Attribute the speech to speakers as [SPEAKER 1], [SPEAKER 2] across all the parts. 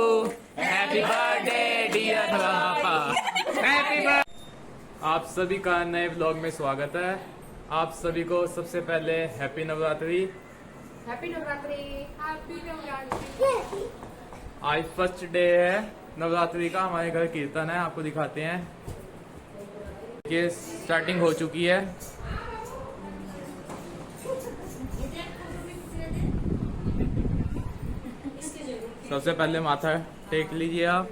[SPEAKER 1] Happy birthday dear पापा, happy birthday. आप सभी का नए व्लॉग में स्वागत है। आप सभी को सबसे पहले happy Navratri.
[SPEAKER 2] Happy Navratri. Happy Navratri.
[SPEAKER 1] आज फर्स्ट डे है नवरात्रि का। हमारे घर कीर्तन है, आपको दिखाते हैं। ये स्टार्टिंग हो चुकी है। सबसे पहले माथा टेक लीजिए आप।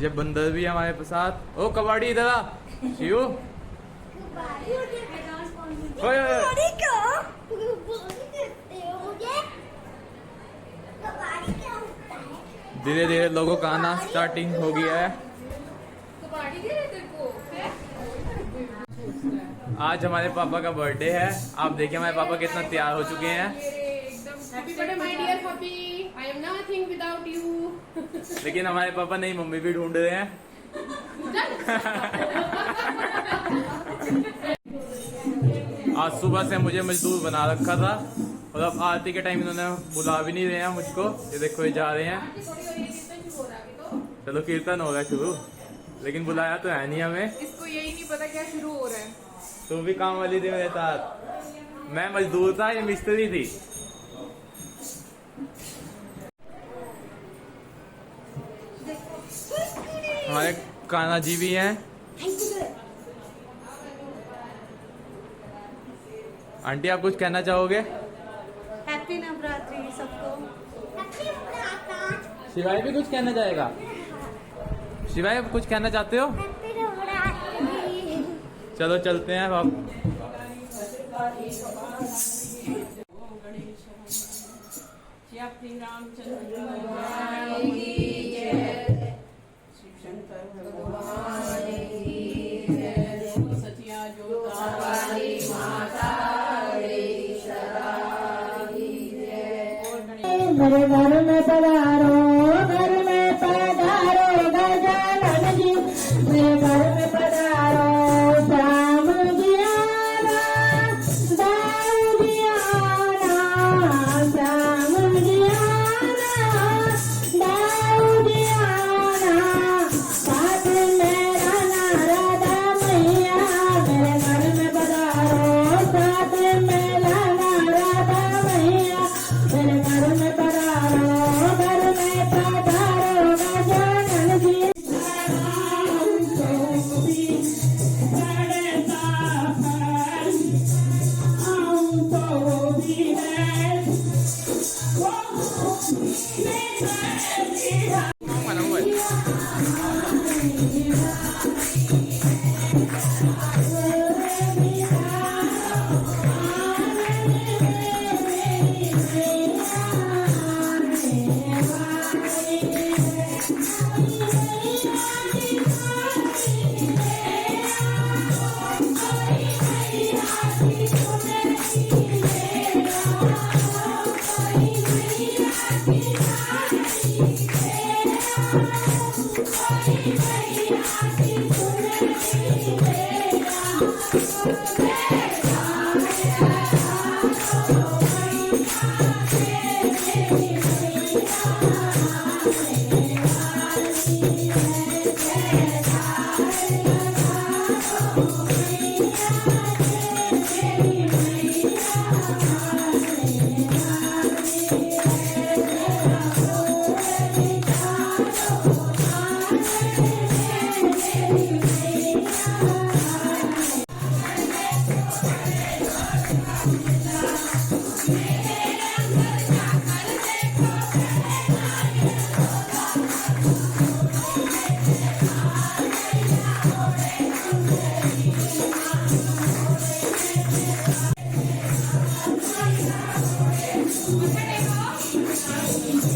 [SPEAKER 1] ये बंदर भी है हमारे साथ। ओ कबाड़ी इधर आ शिव। ओए धीरे धीरे लोगों का आना स्टार्टिंग हो गया है। आज हमारे पापा का बर्थडे है। आप देखिए हमारे पापा कितना तैयार हो चुके हैं।
[SPEAKER 2] Happy birthday my dear puppy, I am nothing without you.
[SPEAKER 1] लेकिन हमारे पापा नई मम्मी भी ढूंढ रहे हैं। आज सुबह से मुझे मजदूर बना रखा था और अब आरती के टाइम इन्होंने बुला भी नहीं रहे हैं मुझको। ये देखो ये जा रहे हैं। चलो कीर्तन हो रहा है शुरू, लेकिन बुलाया तो है नहीं हमें।
[SPEAKER 2] इसको यही नहीं पता क्या शुरू हो रहा है।
[SPEAKER 1] तू भी काम वाली थी मेरे साथ। मैं मजदूर था, ये मिस्त्री थी। हमारे कान्हा जी भी हैं। आंटी आप कुछ कहना चाहोगे?
[SPEAKER 3] हैप्पी नवरात्रि सबको।
[SPEAKER 1] शिवाय भी कुछ कहना चाहेगा? शिवाय आप कुछ कहना चाहते हो? चलो चलते हैं अब।
[SPEAKER 3] श्री रामचंद्र शिव शंकर भगवान सचिया जोता
[SPEAKER 4] मेरे घर में पधारो, घर में पधारो गजानन जी। मेरे घर में पधारो श्याम जी आना, दाऊ जी आना, श्याम जी आना, दाऊ जी आना, साथ में राना राधा मैया। मेरे घर में पधारो, साथ में राना राधा मैया। मेरे घर में पधारो, घर में पधारो गजानन जी।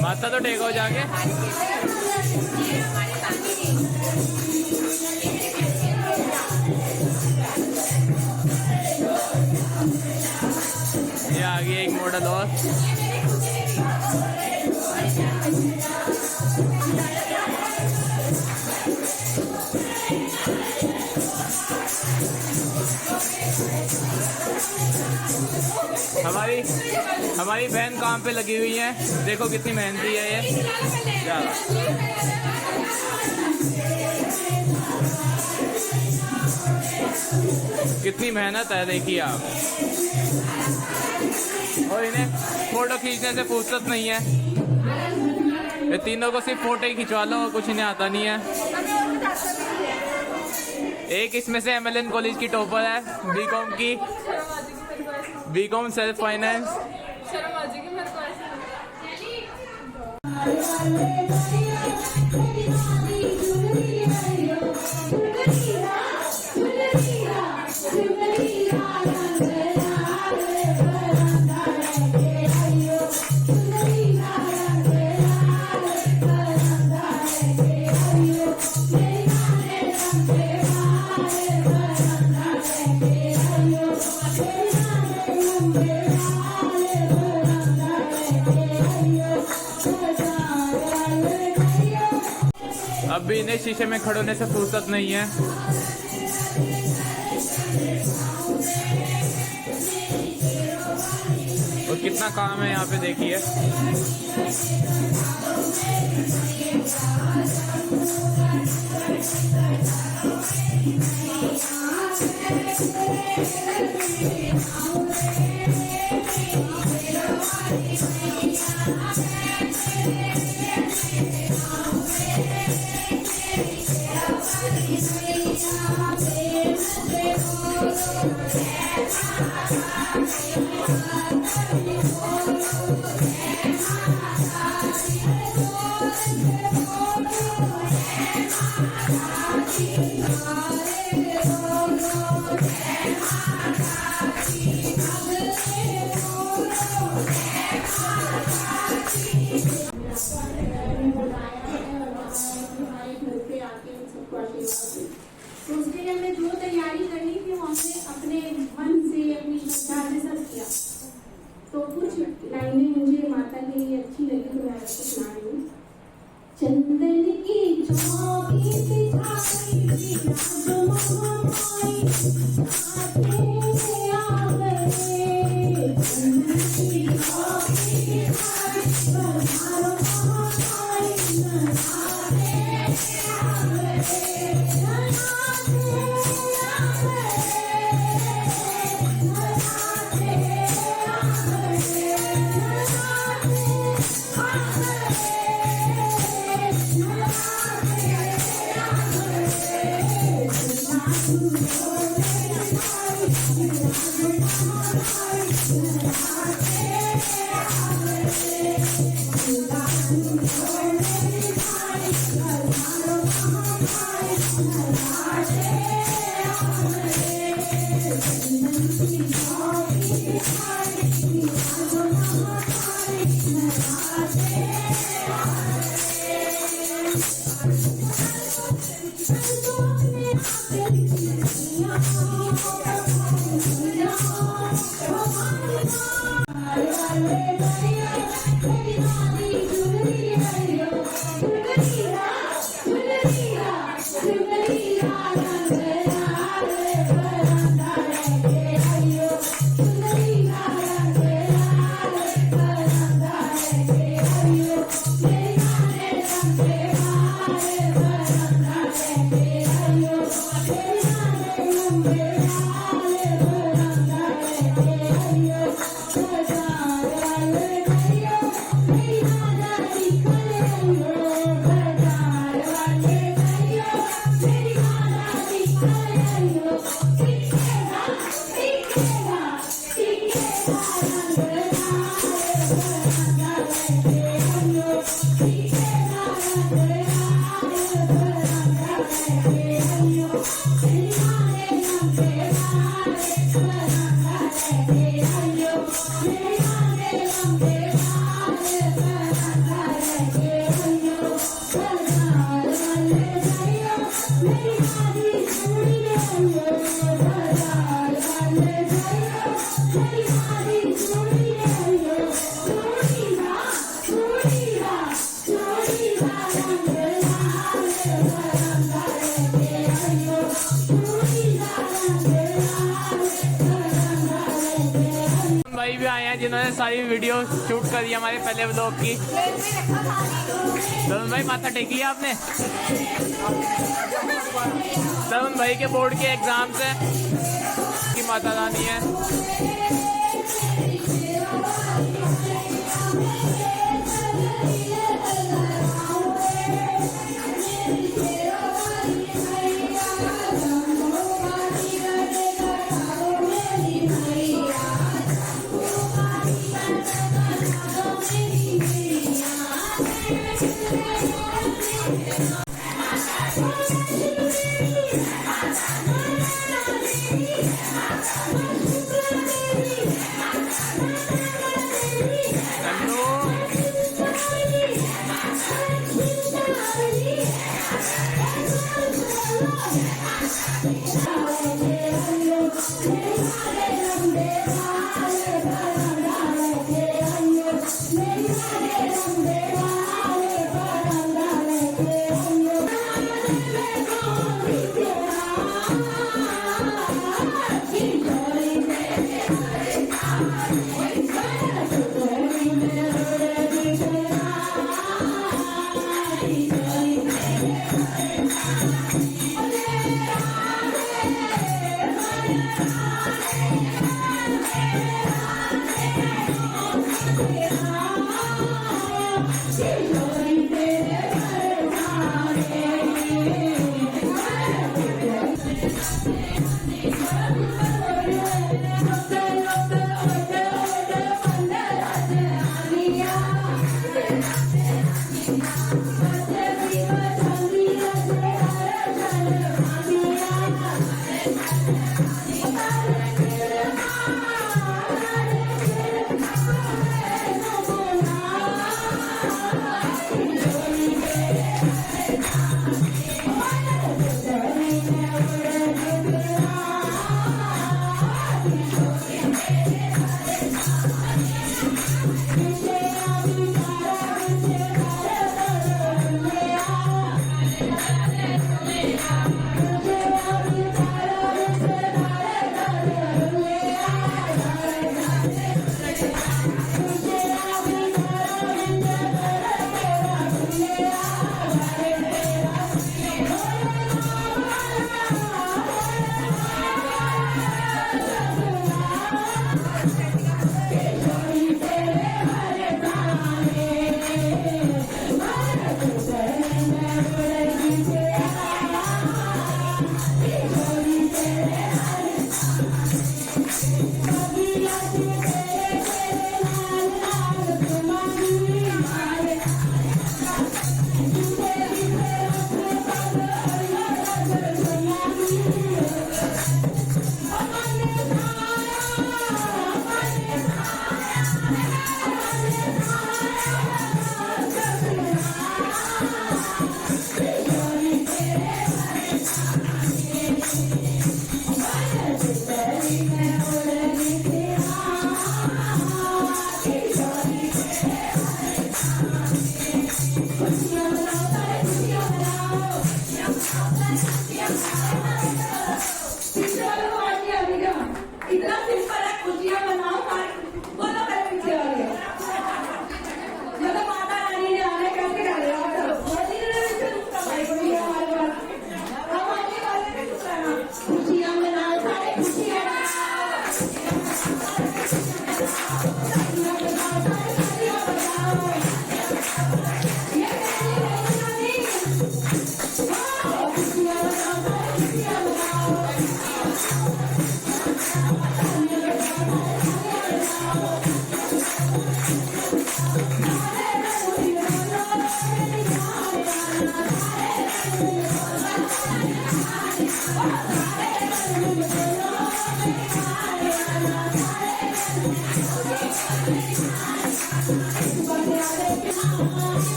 [SPEAKER 1] माथा तो टेको जाके। ये आगे एक मॉडल और। हमारी हमारी बहन काम पे लगी हुई है, देखो कितनी मेहनती है ये। कितनी मेहनत है देखिए आप। और इन्हें फोटो खींचने से फुर्सत नहीं है, ये तीनों को सिर्फ फोटो ही खिंचवा लो और कुछ इन्हें आता नहीं है। एक इसमें से MLN कॉलेज की टॉपर है, बीकॉम की, बीकॉम सेल्फ फाइनेंस। अब भी इन्हें शीशे में खड़े होने से फुर्सत नहीं है। और कितना काम है यहाँ पे देखिए।
[SPEAKER 5] तो उसके लिए हमने जो तैयारी करनी थी वो हमने अपने मन से अपनी श्रद्धा से सब किया। तो कुछ लाइनें मुझे माता के लिए अच्छी लगी तो मैं आपको सुना रही हूँ। चंदन की चौकी सिखाई महामाई आ गए, चंदन की चौकी सिखाई
[SPEAKER 1] भाई भी आए हैं जिन्होंने सारी वीडियो शूट करी हमारे पहले व्लॉग की। तरुण भाई माथा टेक लिया आपने? तरुण भाई के बोर्ड के एग्जाम्स हैं की माता रानी है।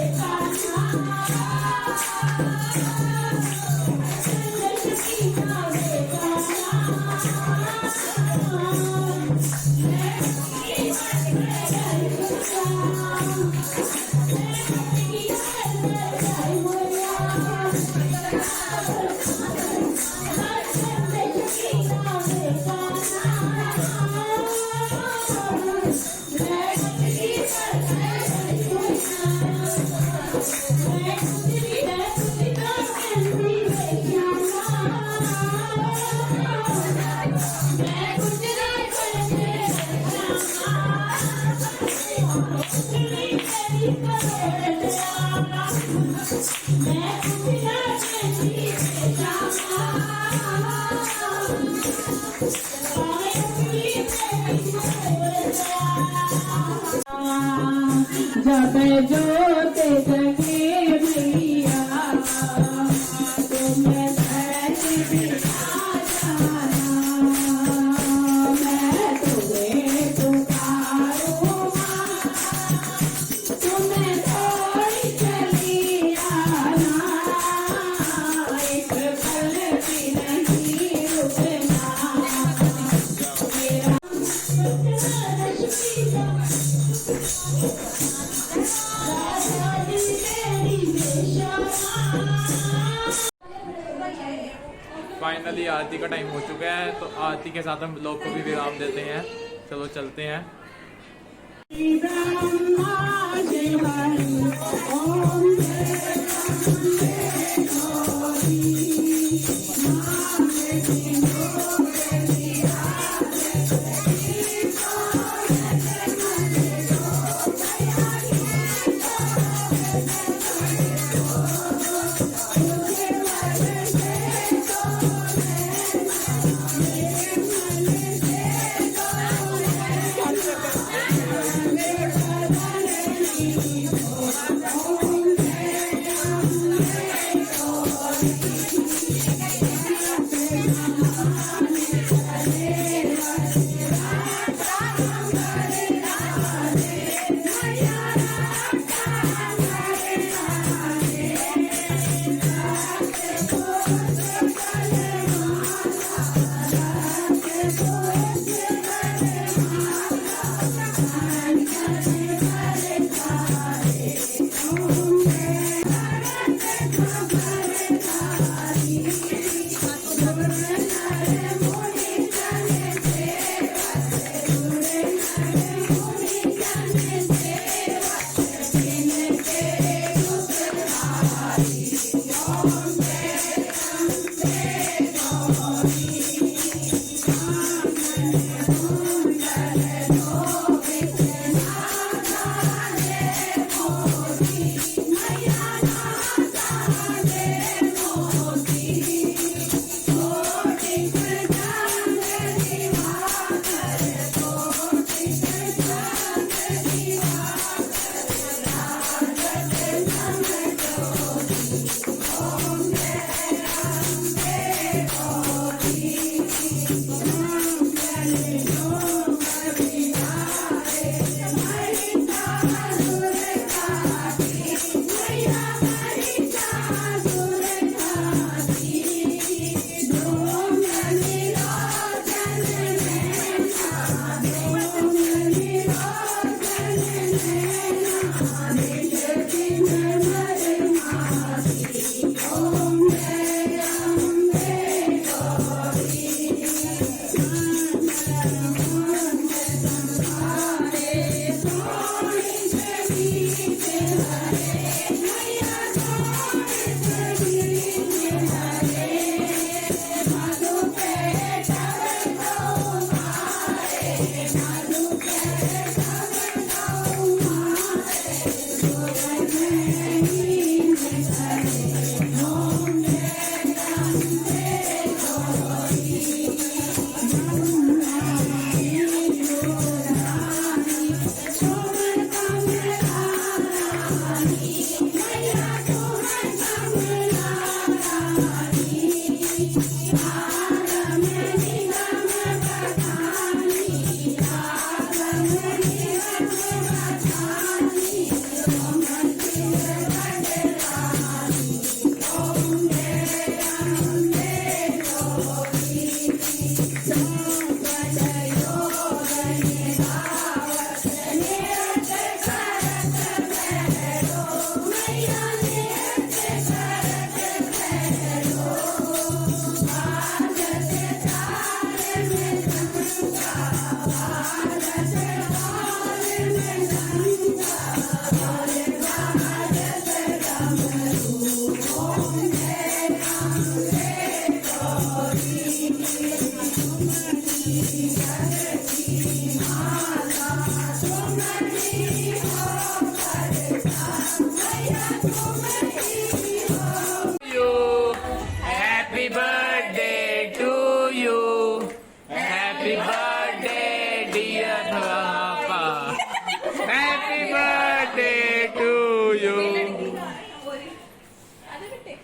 [SPEAKER 5] Thank you.
[SPEAKER 4] जब जोत जगे भैया तुम धरत बिना जाना मैं तुम्हें पुकारूं तुम्हें थोड़ी चली आना एक पल भी नहीं रुकना
[SPEAKER 1] फाइनली आरती का टाइम हो चुका है, तो आरती के साथ हम लोग को भी विराम देते हैं। चलो चलते हैं।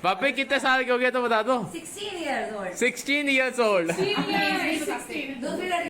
[SPEAKER 1] पापी कितने साल के हो गए तो बता दो।
[SPEAKER 6] 16 years old.
[SPEAKER 1] 16 years old।
[SPEAKER 6] दूसरी लड़की